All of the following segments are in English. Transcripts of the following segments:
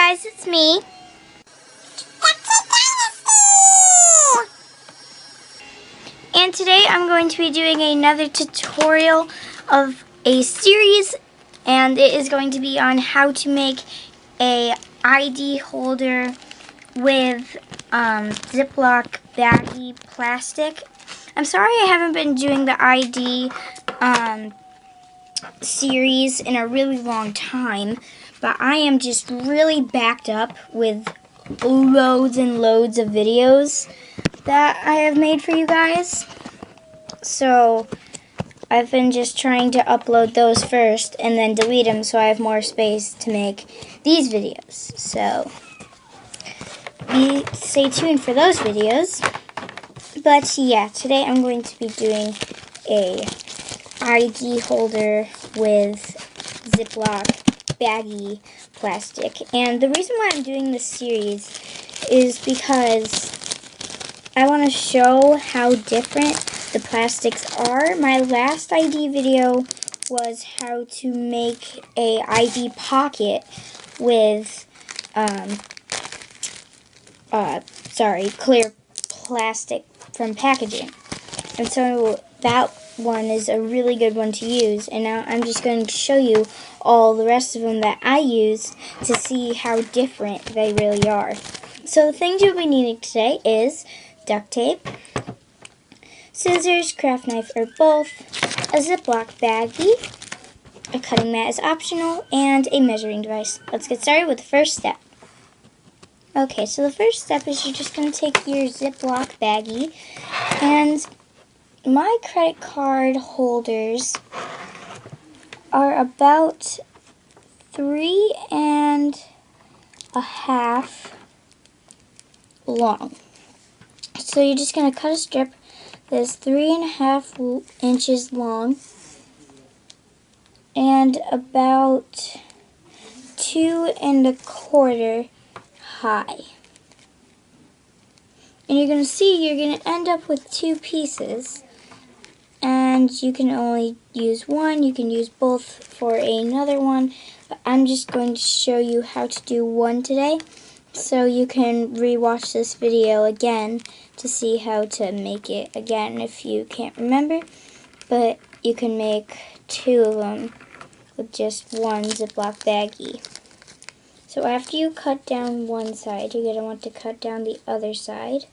guys, it's me. And today I'm going to be doing another tutorial of a series, and it is going to be on how to make a ID holder with ziplock baggy plastic. I'm sorry I haven't been doing the ID series in a really long time, but I am just really backed up with loads and loads of videos that I have made for you guys. So I've been just trying to upload those first and then delete them so I have more space to make these videos. So stay tuned for those videos. But yeah, today I'm going to be doing a ID holder with ziplock baggy plastic. And the reason why I'm doing this series is because I want to show how different the plastics are. My last ID video was how to make a ID pocket with clear plastic from packaging. And so that one is a really good one to use, and now I'm just going to show you all the rest of them that I used to see how different they really are. So the things you'll be needing today is duct tape, scissors, craft knife or both, a Ziploc baggie, a cutting mat is optional, and a measuring device. Let's get started with the first step. Okay, so the first step is you're just going to take your Ziploc baggie, and my credit card holders are about 3.5 long. So you're just going to cut a strip that's 3.5 inches long and about 2.25 high. And you're going to see you're going to end up with two pieces. And you can only use one, you can use both for another one, but I'm just going to show you how to do one today, so you can rewatch this video again to see how to make it again if you can't remember, but you can make two of them with just one Ziploc baggie. So after you cut down one side, you're going to want to cut down the other side,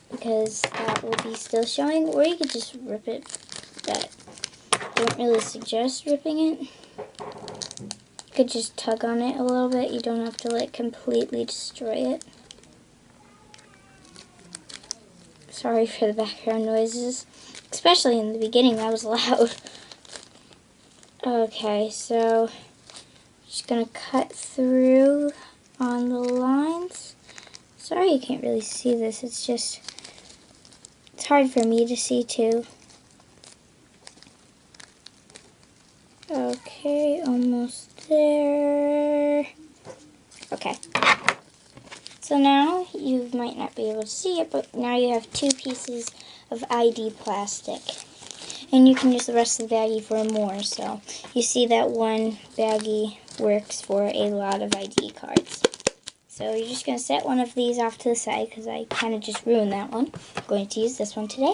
because that will be still showing, or you could just rip it. But I don't really suggest ripping it. You could just tug on it a little bit. You don't have to like completely destroy it. Sorry for the background noises, especially in the beginning, that was loud. Okay, so just gonna cut through on the lines. Sorry you can't really see this, it's hard for me to see too. Okay, almost there. Okay. So now, you might not be able to see it, but now you have two pieces of ID plastic. And you can use the rest of the baggie for more. So you see that one baggie works for a lot of ID cards. So you're just going to set one of these off to the side, because I kind of just ruined that one. I'm going to use this one today.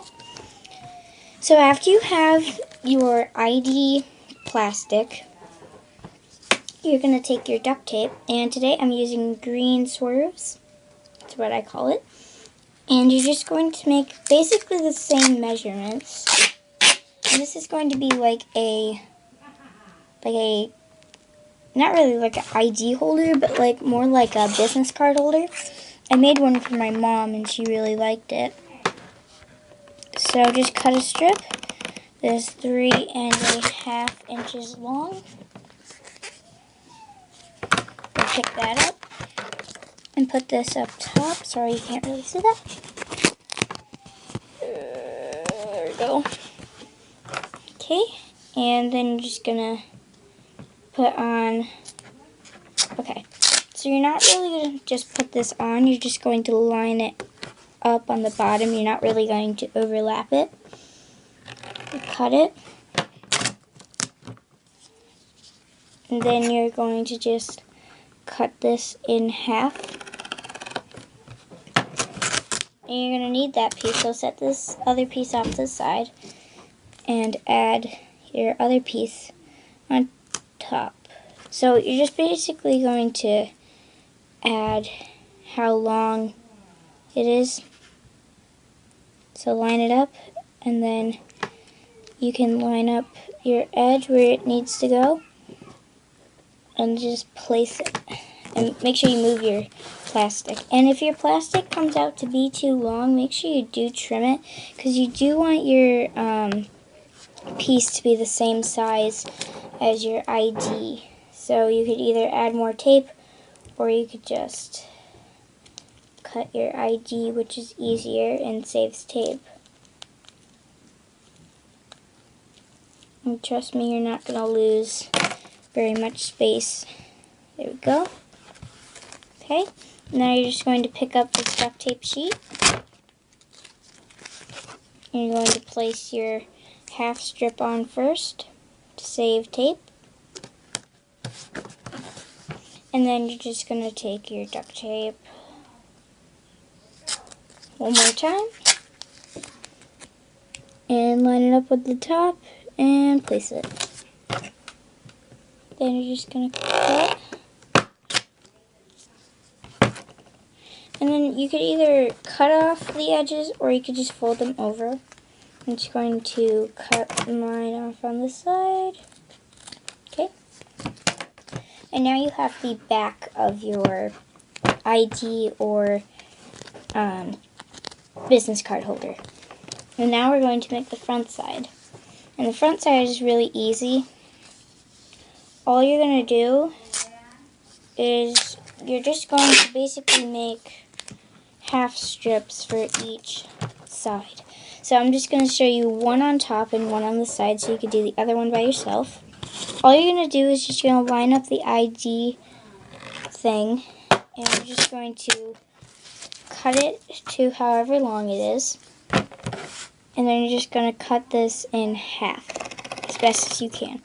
So after you have your ID plastic, you're going to take your duct tape, and today I'm using green swerves, that's what I call it, and you're just going to make basically the same measurements, and this is going to be like a not really like an ID holder, but like more like a business card holder. I made one for my mom and she really liked it. So just cut a strip that's 3.5 inches long. We'll pick that up and put this up top. Sorry, you can't really see that. There we go. Okay, and then you're just gonna put on, okay, so you're not really going to just put this on, you're just going to line it up on the bottom. You're not really going to overlap it. You cut it, and then you're going to just cut this in half. And you're going to need that piece, so set this other piece off to the side and add your other piece on top. So you're just basically going to add how long it is. So line it up, and then you can line up your edge where it needs to go and just place it. And make sure you move your plastic. And if your plastic comes out to be too long, make sure you do trim it, because you do want your piece to be the same size as your ID. So you could either add more tape, or you could just cut your ID, which is easier and saves tape. And trust me, you're not going to lose very much space. There we go. Okay, now you're just going to pick up this duct tape sheet. And you're going to place your half strip on first to save tape. And then you're just going to take your duct tape one more time and line it up with the top and place it. Then you're just going to cut. And then you could either cut off the edges or you could just fold them over. I'm just going to cut mine off on the side. Okay. And now you have the back of your ID or business card holder. And now we're going to make the front side. And the front side is really easy. All you're going to do is you're just going to basically make half strips for each side. So I'm just going to show you one on top and one on the side so you can do the other one by yourself. All you're going to do is just going to line up the ID thing, and you're just going to cut it to however long it is. And then you're just going to cut this in half as best as you can.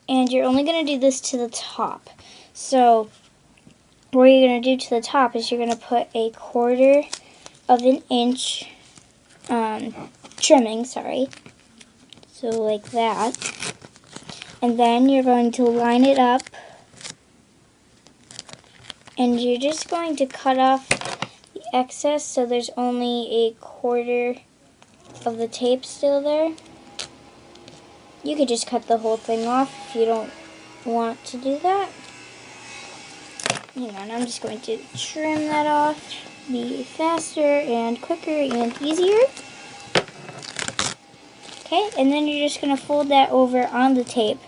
And you're only going to do this to the top. So what you're going to do to the top is you're going to put 1/4 of an inch trimming, so like that. And then you're going to line it up, and you're just going to cut off the excess so there's only 1/4 of the tape still there. You could just cut the whole thing off if you don't want to do that. Hang on, I'm just going to trim that off, be faster and quicker and easier. Okay, and then you're just going to fold that over on the tape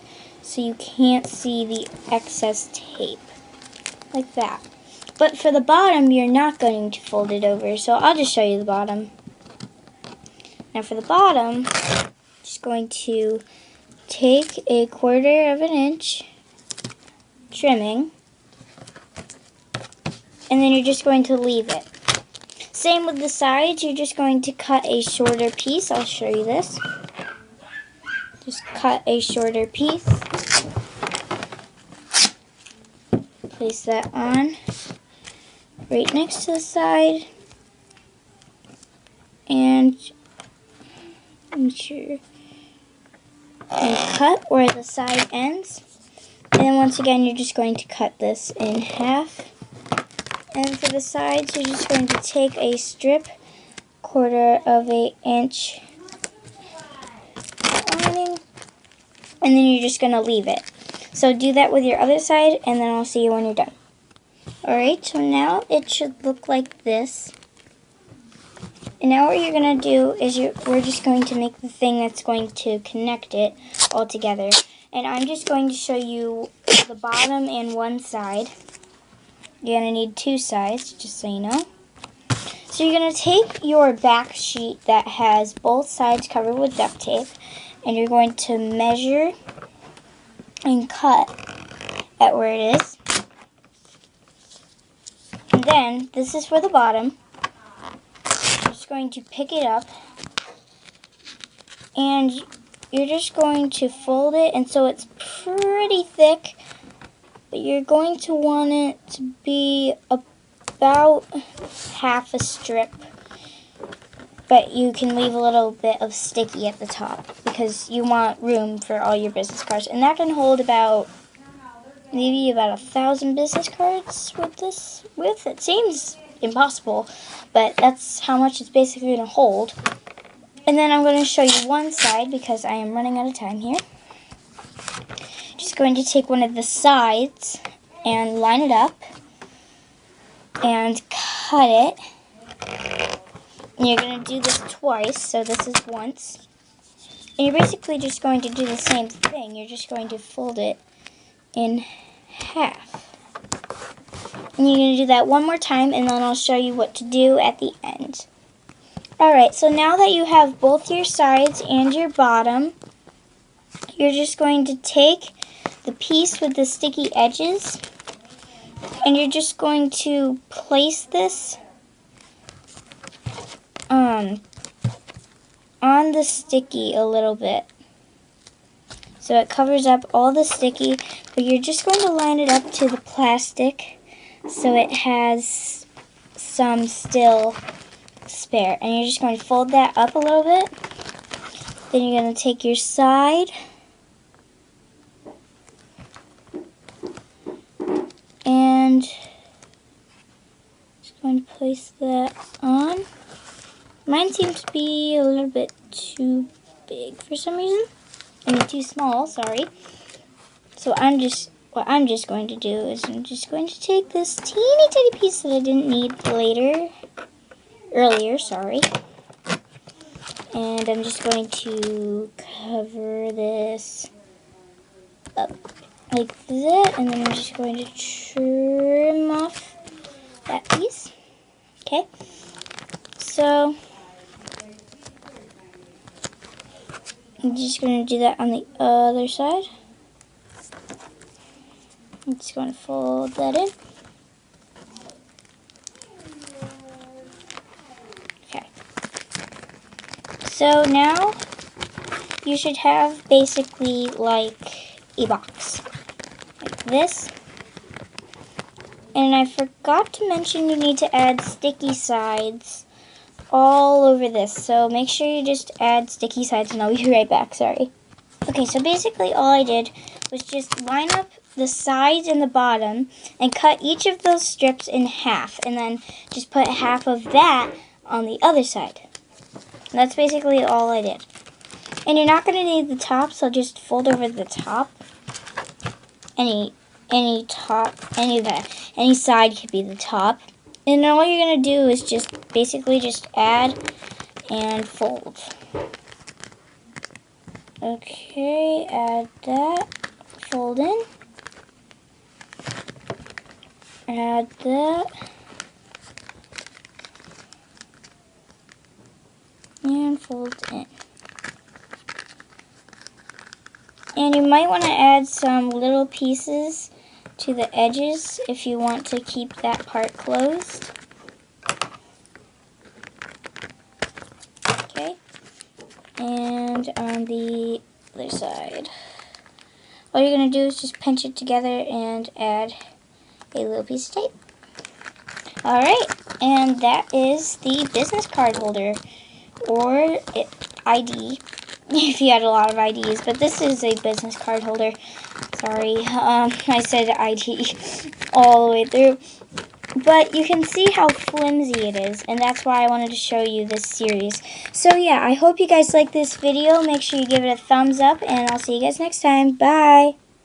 so you can't see the excess tape, like that. But for the bottom, you're not going to fold it over, so I'll just show you the bottom. Now for the bottom, just going to take 1/4 of an inch trimming, and then you're just going to leave it. Same with the sides, you're just going to cut a shorter piece. I'll show you this. Just cut a shorter piece. Place that on right next to the side, and make sure and cut where the side ends. And then once again, you're just going to cut this in half. And for the sides, you're just going to take a strip, 1/4 of an inch lining, and then you're just going to leave it. So do that with your other side, and then I'll see you when you're done. Alright, so now it should look like this. And now what you're going to do is we're just going to make the thing that's going to connect it all together. And I'm just going to show you the bottom and one side. You're going to need 2 sides, just so you know. So you're going to take your back sheet that has both sides covered with duct tape, and you're going to measure and cut at where it is. And then, this is for the bottom. You're just going to pick it up, and you're just going to fold it, and so it's pretty thick, but you're going to want it to be about half a strip. But you can leave a little bit of sticky at the top because you want room for all your business cards. And that can hold about, maybe about 1,000 business cards with this width. It seems impossible, but that's how much it's basically going to hold. And then I'm going to show you one side because I am running out of time here. Just going to take one of the sides and line it up and cut it. And you're going to do this twice, so this is once. And you're basically just going to do the same thing. You're just going to fold it in half. And you're going to do that one more time, and then I'll show you what to do at the end. Alright, so now that you have both your sides and your bottom, you're just going to take the piece with the sticky edges, and you're just going to place this on the sticky a little bit. So it covers up all the sticky, but you're just going to line it up to the plastic so it has some still spare. And you're just going to fold that up a little bit. Then you're going to take your side and just going to place that on. Mine seems to be a little bit too big for some reason. I mean, too small, sorry. So what I'm just going to do is I'm just going to take this teeny tiny piece that I didn't need earlier, sorry. And I'm just going to cover this up like that, and then I'm just going to trim off that piece. Okay, so I'm just going to do that on the other side. I'm just going to fold that in. Okay. So now you should have basically like a box. Like this. And I forgot to mention you need to add sticky sides all over this, so make sure you just add sticky sides, and I'll be right back, sorry. Okay, so basically all I did was just line up the sides and the bottom and cut each of those strips in half, and then just put half of that on the other side. And that's basically all I did. And you're not going to need the top, so just fold over the top. Any side could be the top. And all you're going to do is just basically just add and fold. Okay, add that, fold in, add that, and fold in. And you might want to add some little pieces to the edges if you want to keep that part closed. Okay, and on the other side, all you're going to do is just pinch it together and add a little piece of tape. Alright, and that is the business card holder, or ID, if you had a lot of IDs, but this is a business card holder. Sorry, I said ID all the way through. But you can see how flimsy it is, and that's why I wanted to show you this series. So yeah, I hope you guys like this video. Make sure you give it a thumbs up, and I'll see you guys next time. Bye!